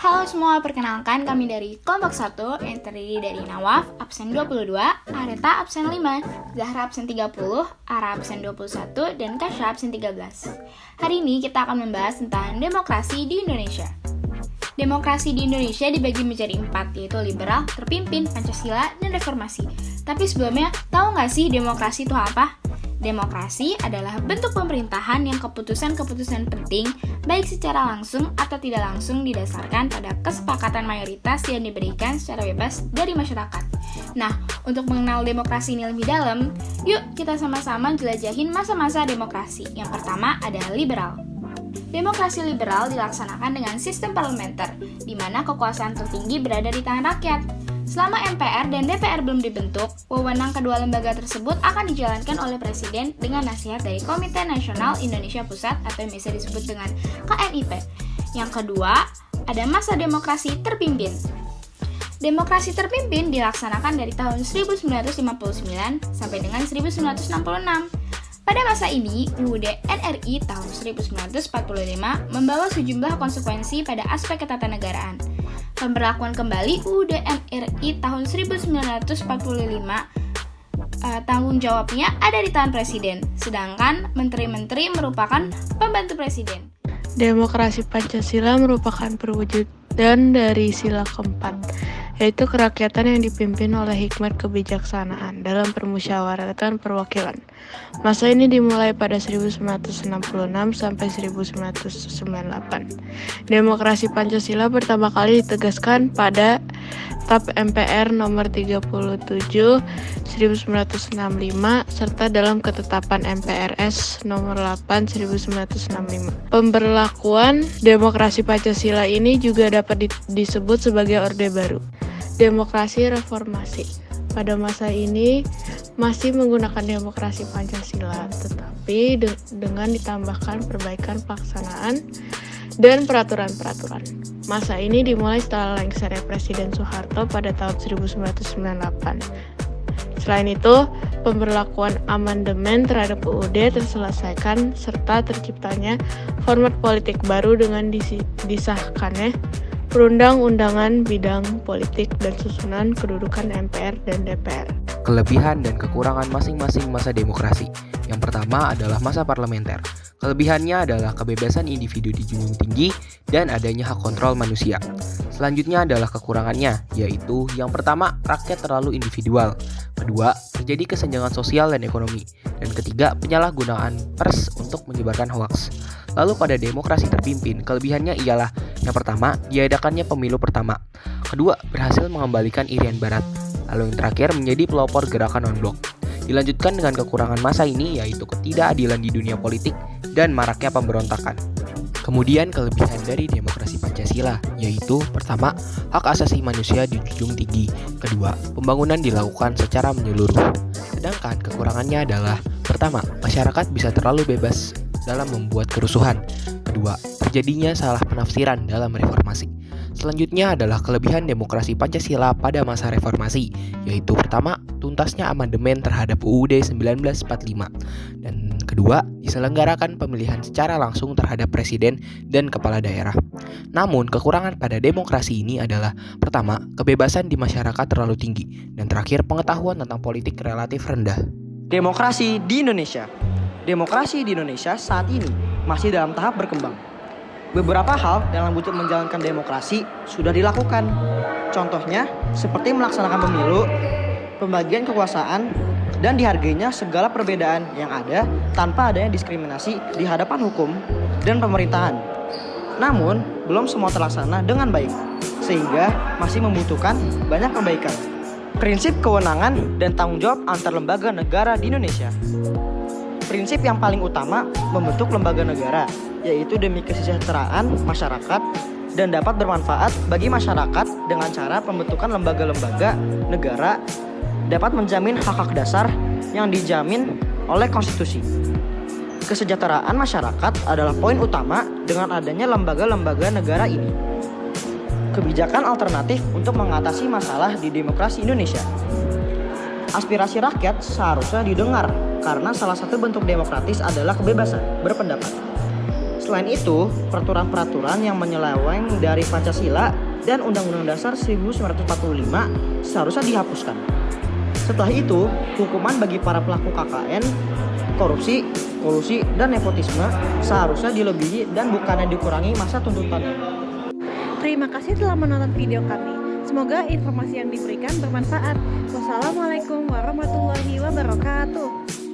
Halo semua, perkenalkan kami dari kelompok 1 yang terdiri dari Nawaf, absen 22, Areta, absen 5, Zahra, absen 30, Ara, absen 21, dan Kasya, absen 13. Hari ini kita akan membahas tentang demokrasi di Indonesia. Demokrasi di Indonesia dibagi menjadi 4, yaitu liberal, terpimpin, Pancasila, dan reformasi. Tapi sebelumnya, tahu nggak sih demokrasi itu apa? Demokrasi adalah bentuk pemerintahan yang keputusan-keputusan penting, baik secara langsung atau tidak langsung didasarkan pada kesepakatan mayoritas yang diberikan secara bebas dari masyarakat. Nah, untuk mengenal demokrasi ini lebih dalam, yuk kita sama-sama jelajahin masa-masa demokrasi. Yang pertama ada liberal. Demokrasi liberal dilaksanakan dengan sistem parlementer, di mana kekuasaan tertinggi berada di tangan rakyat. Selama MPR dan DPR belum dibentuk, wewenang kedua lembaga tersebut akan dijalankan oleh Presiden dengan nasihat dari Komite Nasional Indonesia Pusat atau yang biasa disebut dengan KNIP. Yang kedua, ada masa demokrasi terpimpin. Demokrasi terpimpin dilaksanakan dari tahun 1959 sampai dengan 1966. Pada masa ini, UUD NRI tahun 1945 membawa sejumlah konsekuensi pada aspek ketatanegaraan. Pemberlakuan kembali UUD NRI tahun 1945, tanggung jawabnya ada di tangan Presiden, sedangkan menteri-menteri merupakan pembantu Presiden. Demokrasi Pancasila merupakan perwujudan dari sila keempat, yaitu kerakyatan yang dipimpin oleh hikmat kebijaksanaan dalam permusyawaratan perwakilan. Masa ini dimulai pada 1966 sampai 1998. Demokrasi Pancasila pertama kali ditegaskan pada TAP MPR nomor 37 1965 serta dalam ketetapan MPRS nomor 8 1965. Pemberlakuan demokrasi Pancasila ini juga dapat disebut sebagai Orde Baru. Demokrasi reformasi. Pada masa ini masih menggunakan demokrasi Pancasila, tetapi dengan ditambahkan perbaikan pelaksanaan dan peraturan-peraturan. Masa ini dimulai setelah lengsernya Presiden Soeharto pada tahun 1998. Selain itu, pemberlakuan amandemen terhadap UUD terselesaikan serta terciptanya format politik baru dengan disahkannya Perundang-undangan Bidang Politik dan Susunan Kedudukan MPR dan DPR. Kelebihan dan kekurangan masing-masing masa demokrasi. Yang pertama adalah masa parlementer. Kelebihannya adalah kebebasan individu dijunjung tinggi dan adanya hak kontrol manusia. Selanjutnya adalah kekurangannya, yaitu yang pertama, rakyat terlalu individual. Kedua, terjadi kesenjangan sosial dan ekonomi. Dan ketiga, penyalahgunaan pers untuk menyebarkan hoaks. Lalu pada demokrasi terpimpin, kelebihannya ialah yang pertama, diadakannya pemilu pertama. Kedua, berhasil mengembalikan Irian Barat. Lalu yang terakhir menjadi pelopor gerakan non-blok. Dilanjutkan dengan kekurangan masa ini, yaitu ketidakadilan di dunia politik dan maraknya pemberontakan. Kemudian kelebihan dari demokrasi Pancasila, yaitu pertama, hak asasi manusia dijunjung tinggi. Kedua, pembangunan dilakukan secara menyeluruh. Sedangkan kekurangannya adalah pertama, masyarakat bisa terlalu bebas dalam membuat kerusuhan. Kedua, terjadinya salah penafsiran dalam reformasi. Selanjutnya adalah kelebihan demokrasi Pancasila pada masa reformasi, yaitu pertama, tuntasnya amandemen terhadap UUD 1945. Dan kedua, diselenggarakan pemilihan secara langsung terhadap presiden dan kepala daerah. Namun, kekurangan pada demokrasi ini adalah pertama, kebebasan di masyarakat terlalu tinggi, dan terakhir, pengetahuan tentang politik relatif rendah. Demokrasi di Indonesia. Demokrasi di Indonesia saat ini masih dalam tahap berkembang. Beberapa hal dalam wujud menjalankan demokrasi sudah dilakukan. Contohnya seperti melaksanakan pemilu, pembagian kekuasaan, dan dihargainya segala perbedaan yang ada tanpa adanya diskriminasi di hadapan hukum dan pemerintahan. Namun, belum semua terlaksana dengan baik, sehingga masih membutuhkan banyak perbaikan. Prinsip kewenangan dan tanggung jawab antar lembaga negara di Indonesia. Prinsip yang paling utama membentuk lembaga negara, yaitu demi kesejahteraan masyarakat dan dapat bermanfaat bagi masyarakat dengan cara pembentukan lembaga-lembaga negara dapat menjamin hak-hak dasar yang dijamin oleh konstitusi. Kesejahteraan masyarakat adalah poin utama dengan adanya lembaga-lembaga negara ini. Kebijakan alternatif untuk mengatasi masalah di demokrasi Indonesia. Aspirasi rakyat seharusnya didengar karena salah satu bentuk demokratis adalah kebebasan berpendapat. Selain itu, peraturan-peraturan yang menyeleweng dari Pancasila dan Undang-Undang Dasar 1945 seharusnya dihapuskan. Setelah itu, hukuman bagi para pelaku KKN, korupsi, kolusi, dan nepotisme seharusnya dilebihi dan bukannya dikurangi masa tuntutannya. Terima kasih telah menonton video kami. Semoga informasi yang diberikan bermanfaat. Wassalamualaikum warahmatullahi wabarakatuh.